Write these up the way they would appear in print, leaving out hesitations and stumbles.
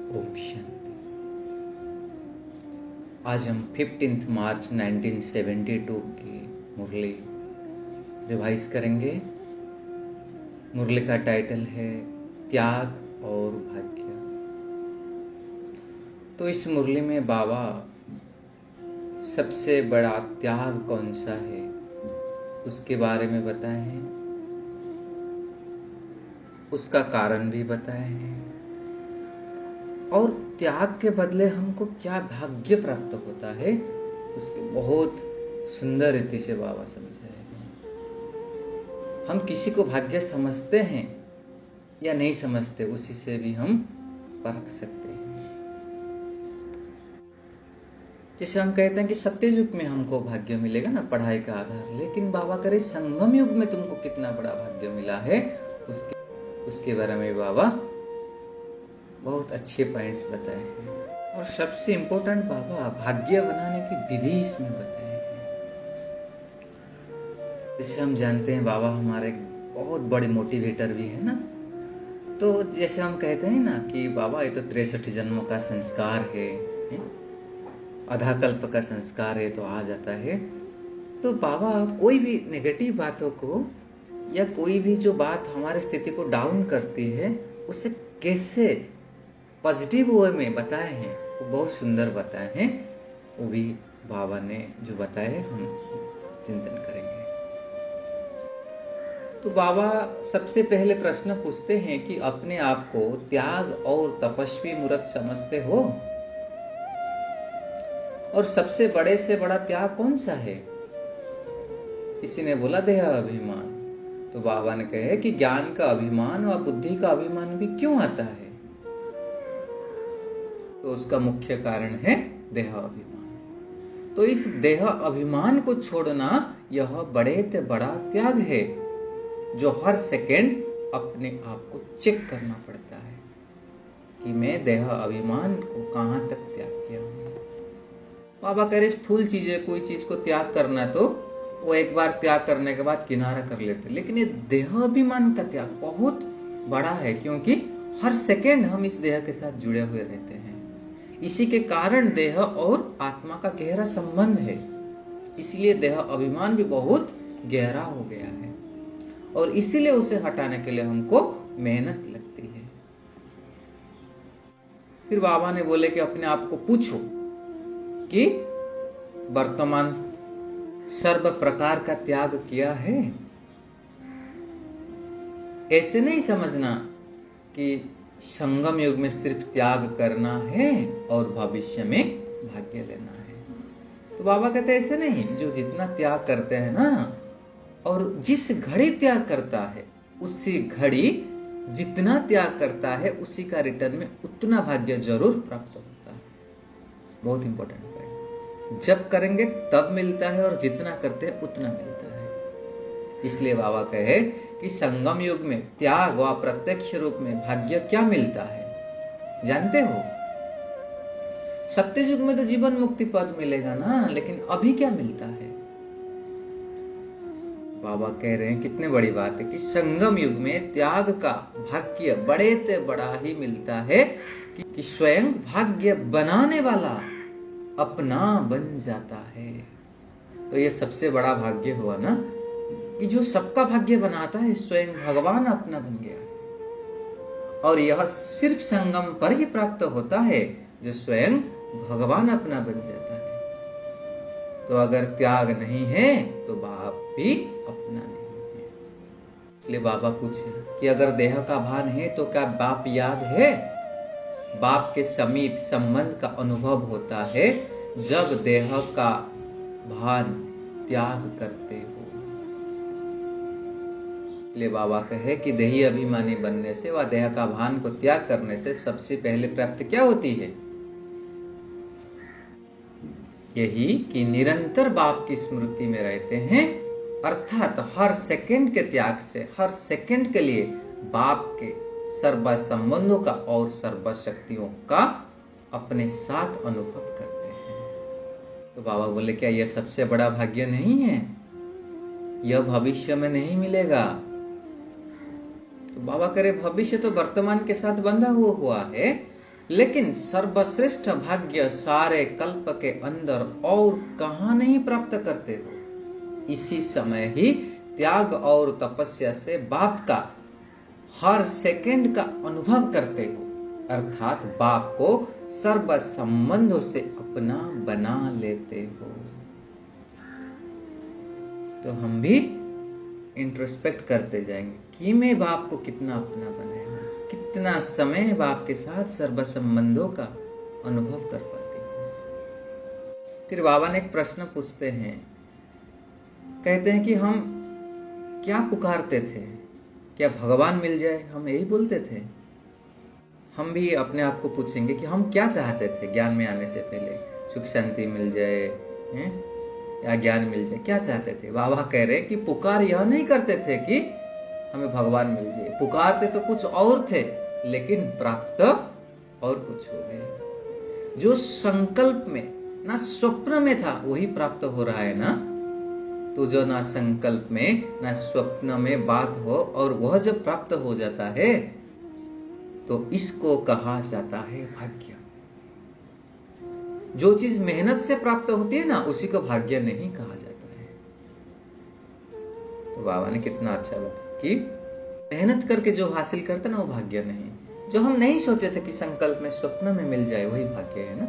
ओम शांति। आज हम 15 मार्च 1972 की मुरली रिवाइज करेंगे। मुरली का टाइटल है त्याग और भाग्य। तो इस मुरली में बाबा सबसे बड़ा त्याग कौन सा है उसके बारे में बताए हैं, उसका कारण भी बताए हैं और त्याग के बदले हमको क्या भाग्य प्राप्त होता है उसके बहुत सुंदर रीति से बाबा समझाए हैं। हम किसी को भाग्य समझते हैं या नहीं समझते, उसी से भी हम परख सकते हैं। जैसे हम कहते हैं कि सत्य युग में हमको भाग्य मिलेगा ना, पढ़ाई का आधार, लेकिन बाबा करे संगम युग में तुमको कितना बड़ा भाग्य मिला है उसके बारे में बाबा बहुत अच्छे पॉइंट्स बताए हैं। और सबसे इम्पोर्टेंट बाबा भाग्य बनाने की विधि इसमें बताए हैं। जैसे हम जानते हैं बाबा हमारे बहुत बड़े मोटिवेटर भी है ना। तो जैसे हम कहते हैं ना कि बाबा ये तो 63 जन्मों का संस्कार है, आधा कल्प का संस्कार है, तो आ जाता है। तो बाबा कोई भी नेगेटिव बातों को या कोई भी जो बात हमारी स्थिति को डाउन करती है उसे कैसे पॉजिटिव वे में बताए हैं, वो बहुत सुंदर बताए हैं। वो भी बाबा ने जो बताए हैं हम चिंतन करेंगे। तो बाबा सबसे पहले प्रश्न पूछते हैं कि अपने आप को त्याग और तपस्वी मूर्त समझते हो? और सबसे बड़े से बड़ा त्याग कौन सा है? किसी ने बोला देह अभिमान। तो बाबा ने कहे कि ज्ञान का अभिमान और बुद्धि का अभिमान भी क्यों आता है? तो उसका मुख्य कारण है देह अभिमान। तो इस देह अभिमान को छोड़ना यह बड़े से बड़ा त्याग है, जो हर सेकंड अपने आप को चेक करना पड़ता है कि मैं देह अभिमान को कहां तक त्याग किया हूं। बाबा कह रहे स्थूल चीजें, कोई चीज को त्याग करना तो वो एक बार त्याग करने के बाद किनारा कर लेते, लेकिन ये देह अभिमान का त्याग बहुत बड़ा है, क्योंकि हर सेकंड हम इस देह के साथ जुड़े हुए रहते हैं। इसी के कारण देह और आत्मा का गहरा संबंध है, इसलिए देह अभिमान भी बहुत गहरा हो गया है और इसीलिए उसे हटाने के लिए हमको मेहनत लगती है। फिर बाबा ने बोले कि अपने आप को पूछो कि वर्तमान सर्व प्रकार का त्याग किया है। ऐसे नहीं समझना कि संगम युग में सिर्फ त्याग करना है और भविष्य में भाग्य लेना है। तो बाबा कहते हैं ऐसे नहीं, जो जितना त्याग करते हैं ना, और जिस घड़ी त्याग करता है उसी घड़ी जितना त्याग करता है उसी का रिटर्न में उतना भाग्य जरूर प्राप्त होता है। बहुत इंपॉर्टेंट पॉइंट, जब करेंगे तब मिलता है और जितना करते हैं उतना मिलता है। इसलिए बाबा कहे कि संगम युग में त्याग व प्रत्यक्ष रूप में भाग्य क्या मिलता है जानते हो? सत्य युग में तो जीवन मुक्ति पद मिलेगा ना, लेकिन अभी क्या मिलता है? बाबा कह रहे हैं कितने बड़ी बात है कि संगम युग में त्याग का भाग्य बड़े से बड़ा ही मिलता है कि स्वयं भाग्य बनाने वाला अपना बन जाता है। तो ये सबसे बड़ा भाग्य हुआ ना कि जो सबका भाग्य बनाता है स्वयं भगवान अपना बन गया। और यह सिर्फ संगम पर ही प्राप्त होता है, जो स्वयं भगवान अपना बन जाता है। तो अगर त्याग नहीं है तो बाप भी अपना नहीं है। इसलिए बाबा पूछे कि अगर देह का भान है तो क्या बाप याद है? बाप के समीप संबंध का अनुभव होता है जब देह का भान त्याग करते हो। इसलिए बाबा कहे कि देही अभिमानी बनने से व देह का भान को त्याग करने से सबसे पहले प्राप्त क्या होती है? यही कि निरंतर बाप की स्मृति में रहते हैं, अर्थात हर सेकंड के त्याग से हर सेकंड के लिए बाप के सर्व संबंधों का और सर्व शक्तियों का अपने साथ अनुभव करते हैं। तो बाबा बोले क्या यह सबसे बड़ा भाग्य नहीं है? यह भविष्य में नहीं मिलेगा। तो बाबा करे भविष्य तो वर्तमान के साथ बंधा हुआ है, लेकिन सर्वश्रेष्ठ भाग्य सारे कल्प के अंदर और कहाँ नहीं प्राप्त करते हो। इसी समय ही त्याग और तपस्या से बाप का हर सेकंड का अनुभव करते हो, अर्थात बाप को सर्व संबंधों से अपना बना लेते हो। तो हम भी इंट्रोस्पेक्ट करते जाएंगे कि मैं बाप को कितना अपना बनाया हूं, कितना समय बाप के साथ सर्व संबंधों का अनुभव कर पाते हैं। फिर बाबा ने एक प्रश्न पूछते हैं, कहते हैं कि हम क्या पुकारते थे, क्या भगवान मिल जाए, हम यही बोलते थे। हम भी अपने आप को पूछेंगे कि हम क्या चाहते थे ज्ञान में आने से पहले, सुख शांति मिल जाए या ज्ञान मिल जाए, क्या चाहते थे। बाबा कह रहे कि पुकार यह नहीं करते थे कि हमें भगवान मिल जाए, पुकारते तो कुछ और थे लेकिन प्राप्त और कुछ हो गए। जो संकल्प में ना स्वप्न में था वही प्राप्त हो रहा है ना। तो जो ना संकल्प में ना स्वप्न में बात हो और वह जब प्राप्त हो जाता है तो इसको कहा जाता है भाग्य। जो चीज मेहनत से प्राप्त होती है ना उसी को भाग्य नहीं कहा जाता है। तो बाबा ने कितना अच्छा बताया कि मेहनत करके जो हासिल करते ना वो भाग्य नहीं, जो हम नहीं सोचे थे कि संकल्प में स्वप्न में मिल जाए वही भाग्य है ना।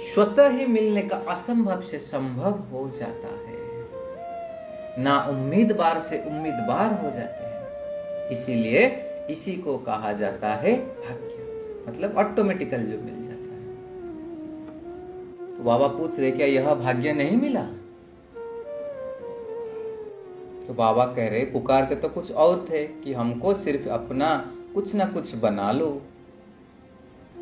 स्वतः ही मिलने का असंभव से संभव हो जाता है, ना उम्मीदवार से उम्मीदवार हो जाते हैं। इसीलिए इसी को कहा जाता है भाग्य, मतलब ऑटोमेटिकल जो मिल जाता है। तो बाबा पूछ रहे क्या यह भाग्य नहीं मिला। तो बाबा कह रहे पुकारते तो कुछ और थे कि हमको सिर्फ अपना कुछ ना कुछ बना लो,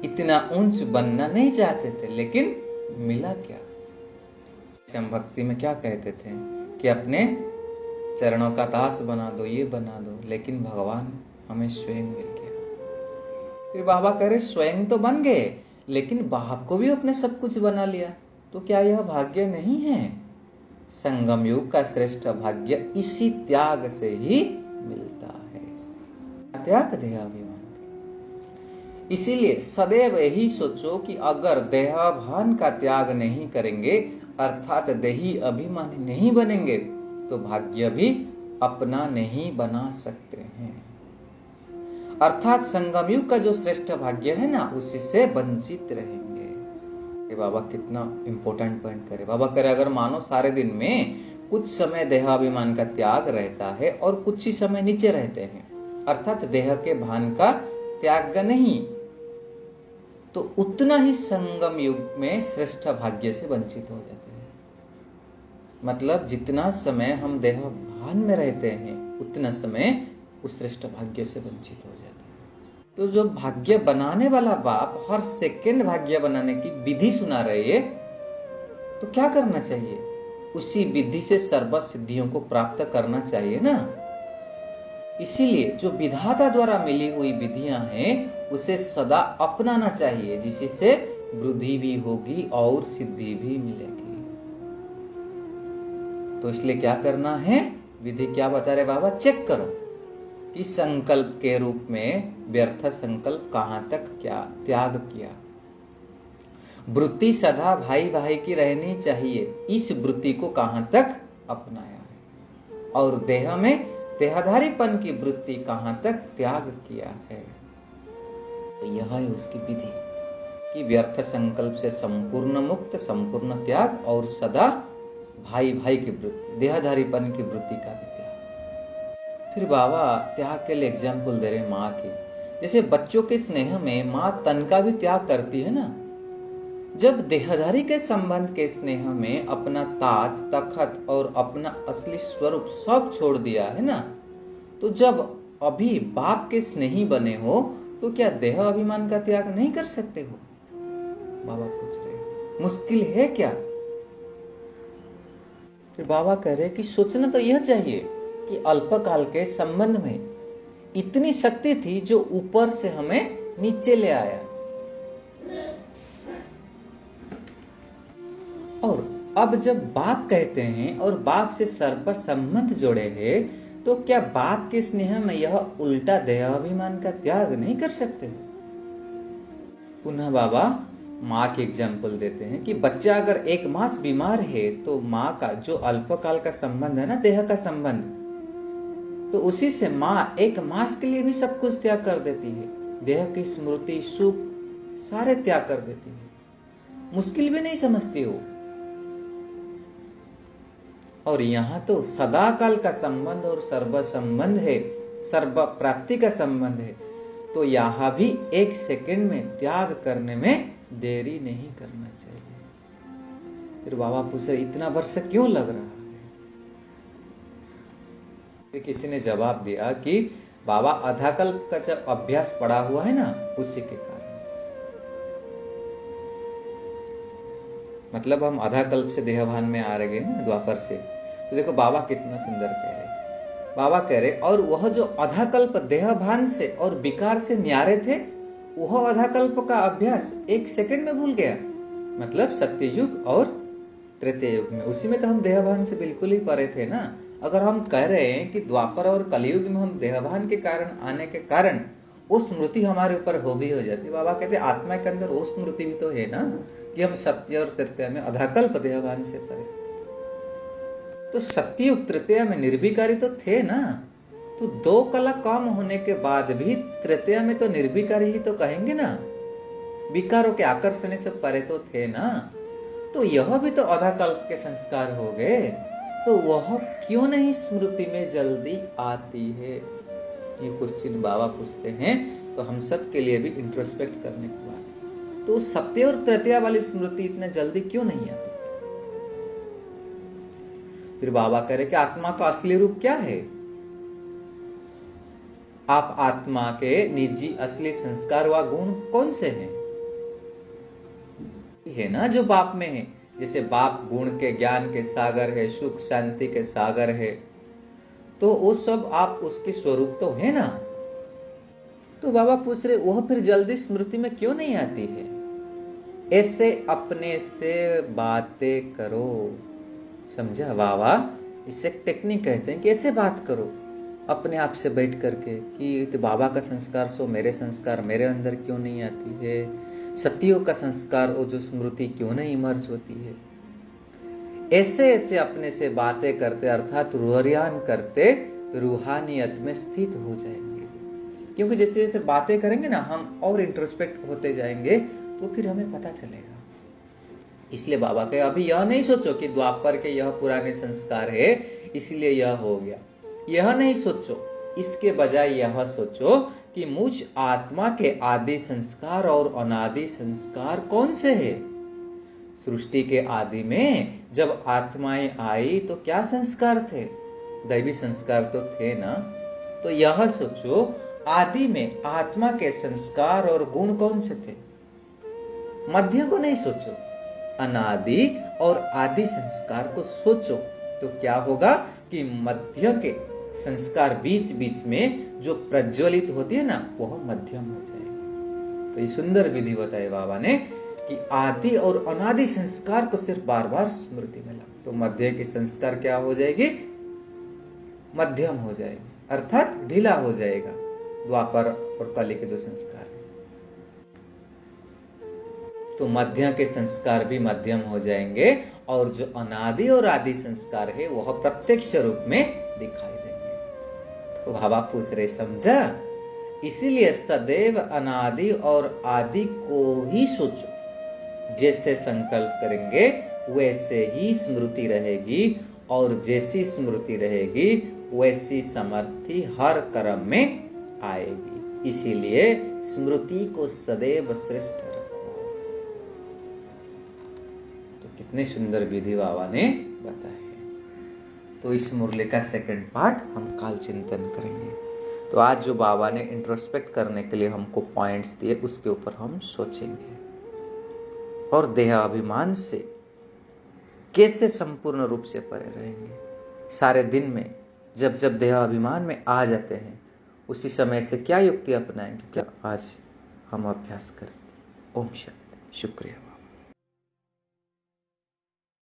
इतना ऊंच बनना नहीं चाहते थे, लेकिन मिला क्या। हम भक्ति में क्या कहते थे कि अपने चरणों का दास बना दो, ये बना दो, लेकिन भगवान हमें स्वयं मिल गया। फिर बाबा कह रहे स्वयं तो बन गए लेकिन बाप को भी अपने सब कुछ बना लिया, तो क्या यह भाग्य नहीं है। संगम युग का श्रेष्ठ भाग्य इसी त्याग से ही मिलता है, त्याग देहाभिमान। इसीलिए सदैव यही सोचो कि अगर देहाभान का त्याग नहीं करेंगे अर्थात देही अभिमानी नहीं बनेंगे तो भाग्य भी अपना नहीं बना सकते हैं। अर्थात संगम युग का जो श्रेष्ठ भाग्य है ना उसी से वंचित रहेंगे। ये बाबा कितना इंपॉर्टेंट पॉइंट करे। बाबा करे अगर मानो सारे दिन में कुछ समय देहाभिमान का त्याग रहता है और कुछ ही समय नीचे रहते हैं, अर्थात देह के भान का त्याग नहीं, तो उतना ही संगम युग में श्रेष्ठ भाग्य से वंचित हो जाते हैं। मतलब जितना समय हम देह भान में रहते हैं उतना समय उस श्रेष्ठ भाग्य से वंचित हो जाते हैं। तो जो भाग्य बनाने वाला बाप हर सेकंड भाग्य बनाने की विधि सुना रहे है, तो क्या करना चाहिए, उसी विधि से सर्व सिद्धियों को प्राप्त करना चाहिए ना। इसीलिए जो विधाता द्वारा मिली हुई विधियां हैं उसे सदा अपनाना चाहिए, जिससे वृद्धि भी होगी और सिद्धि भी मिलेगी। तो इसलिए क्या करना है, विधि क्या बता रहे बाबा, चेक करो कि संकल्प के रूप में व्यर्थ संकल्प कहां तक क्या त्याग किया। वृत्ति सदा भाई भाई की रहनी चाहिए, इस वृत्ति को कहां तक अपनाया है, और देह में देहधारीपन की वृत्ति कहां तक त्याग किया है। तो यह है उसकी विधि कि व्यर्थ संकल्प से संपूर्ण मुक्त, संपूर्ण त्याग, और सदा भाई भाई की वृत्ति, देहधारीपन की वृत्ति का भी त्याग। फिर बाबा त्याग के लिए एग्जाम्पल दे रहे माँ की। जैसे बच्चों के स्नेह में माँ तन का भी त्याग करती है ना। जब देहधारी के संबंध के स्नेह में अपना ताज तखत और अपना असली स्वरूप सब छोड़ दिया है ना, तो जब अभी बाप के स्नेही बने हो तो क्या देह अभिमान का त्याग नहीं कर सकते हो। बाबा पूछ रहे मुश्किल है क्या। फिर बाबा कह रहे कि सोचना तो यह चाहिए कि अल्पकाल के संबंध में इतनी शक्ति थी जो ऊपर से हमें नीचे ले आया, और अब जब बाप कहते हैं और बाप से सर्व संबंध जोड़े हैं, तो क्या बाप के स्नेह में यह उल्टा देहाभिमान का त्याग नहीं कर सकते। पुनः बाबा माँ की एग्जाम्पल देते हैं कि बच्चा अगर 1 मास बीमार है तो माँ का जो अल्पकाल का संबंध है ना, देह का संबंध, तो उसी से माँ 1 मास के लिए भी सब कुछ त्याग कर देती है। देह की स्मृति, सुख सारे त्याग कर देती है, मुश्किल भी नहीं समझती हो। और यहाँ तो सदा काल का संबंध और सर्व संबंध है, सर्व प्राप्ति का संबंध है, तो यहाँ भी 1 सेकंड में त्याग करने में देरी नहीं करना चाहिए। फिर बाबा पूछ रहे इतना वर्ष क्यों लग रहा है? फिर किसी ने जवाब दिया कि बाबा अधाकल्प का जब अभ्यास पड़ा हुआ है ना, उसी के कारण। मतलब हम अधाकल्प से देहभान में आ रहे हैं ना, द्वापर से। तो देखो बाबा कितना सुंदर कह रहे। बाबा कह रहे और वह जो अधाकल्प देहभान से और विकार से न्यारे थे, वह अधाकल्प का अभ्यास 1 सेकंड में भूल गया। मतलब सत्ययुग और त्रेते युग में, उसी में तो हम देहभान से बिल्कुल ही परे थे ना। अगर हम कह रहे हैं कि द्वापर और कलयुग में हम देहभान के कारण आने के कारण वो स्मृति हमारे ऊपर हो जाती। बाबा कहते आत्मा के अंदर वो स्मृति भी तो है ना कि हम सत्य और तृतीया में अधाकल्प देहभान से परे। तो सत्ययुग तृतीया में निर्विकारी तो थे ना, तो 2 कला कम होने के बाद भी तृतीया में तो निर्विकारी ही तो कहेंगे ना, विकारों के आकर्षण से परे तो थे ना। तो यह भी तो अधाकल्प के संस्कार हो गए, तो वह क्यों नहीं स्मृति में जल्दी आती है? ये क्वेश्चन बाबा पूछते हैं, तो हम सब के लिए भी इंट्रोस्पेक्ट करने की बात है। तो सत्य और तृतीया वाली स्मृति इतने जल्दी क्यों नहीं आती? फिर बाबा कह रहे कि आत्मा का असली रूप क्या है? आप आत्मा के निजी असली संस्कार व गुण कौन से हैं? है ना जो बाप में है, जैसे बाप गुण के, ज्ञान के सागर है, सुख शांति के सागर है, तो वो सब आप उसके स्वरूप तो है ना। तो बाबा पूछ रहे वह फिर जल्दी स्मृति में क्यों नहीं आती है? ऐसे अपने से बातें करो। समझा बाबा? इससे एक टेक्निक कहते हैं कि ऐसे बात करो अपने आप से बैठ करके कि तो बाबा का संस्कार सो मेरे संस्कार मेरे अंदर क्यों नहीं आती है? सत्यों का संस्कार वो जो स्मृति क्यों नहीं इमर्ज होती है? ऐसे ऐसे अपने से बातें करते अर्थात रूहानियत करते रूहानियत में स्थित हो जाएंगे। क्योंकि जैसे जैसे बातें करेंगे ना हम और इंट्रोस्पेक्ट होते जाएंगे, तो फिर हमें पता चलेगा। इसलिए बाबा कहे अभी यह नहीं सोचो कि द्वापर के यह पुराने संस्कार है इसलिए यह हो गया, यह नहीं सोचो। इसके बजाय यह सोचो कि मुझ आत्मा के आदि संस्कार और अनादि संस्कार कौन से हैं? सृष्टि के आदि में जब आत्माएं आई तो क्या संस्कार थे? दैवी संस्कार तो थे ना। तो यह सोचो आदि में आत्मा के संस्कार और गुण कौन से थे? मध्य को नहीं सोचो, अनादि और आदि संस्कार को सोचो। तो क्या होगा कि मध्य के संस्कार बीच बीच में जो प्रज्वलित होती है ना, वह मध्यम हो जाएगी। तो ये सुंदर विधि बताई बाबा ने कि आदि और अनादि संस्कार को सिर्फ बार बार स्मृति में ला, तो मध्य की संस्कार क्या हो जाएगी? मध्यम हो जाएगी, अर्थात ढीला हो जाएगा। द्वापर और कली के जो संस्कार है, तो मध्य के संस्कार भी मध्यम हो जाएंगे और जो अनादि और आदि संस्कार है वह प्रत्यक्ष रूप में दिखाई देंगे। तो बाबा पूछ रहे समझा? इसीलिए सदैव अनादि और आदि को ही सोचो। जैसे संकल्प करेंगे वैसे ही स्मृति रहेगी, और जैसी स्मृति रहेगी वैसी समर्थि हर कर्म में आएगी। इसीलिए स्मृति को सदैव श्रेष्ठ रखो। तो कितने सुंदर विधि बाबा ने बताए। तो इस मुरली का सेकंड पार्ट हम काल चिंतन करेंगे। तो आज जो बाबा ने इंट्रोस्पेक्ट करने के लिए हमको पॉइंट्स दिए उसके ऊपर हम सोचेंगे, और देह अभिमान से कैसे संपूर्ण रूप से परे रहेंगे। सारे दिन में जब जब देह अभिमान में आ जाते हैं उसी समय से क्या युक्ति अपनाएंगे, क्या आज हम अभ्यास करेंगे। ओम शांति। शुक्रिया।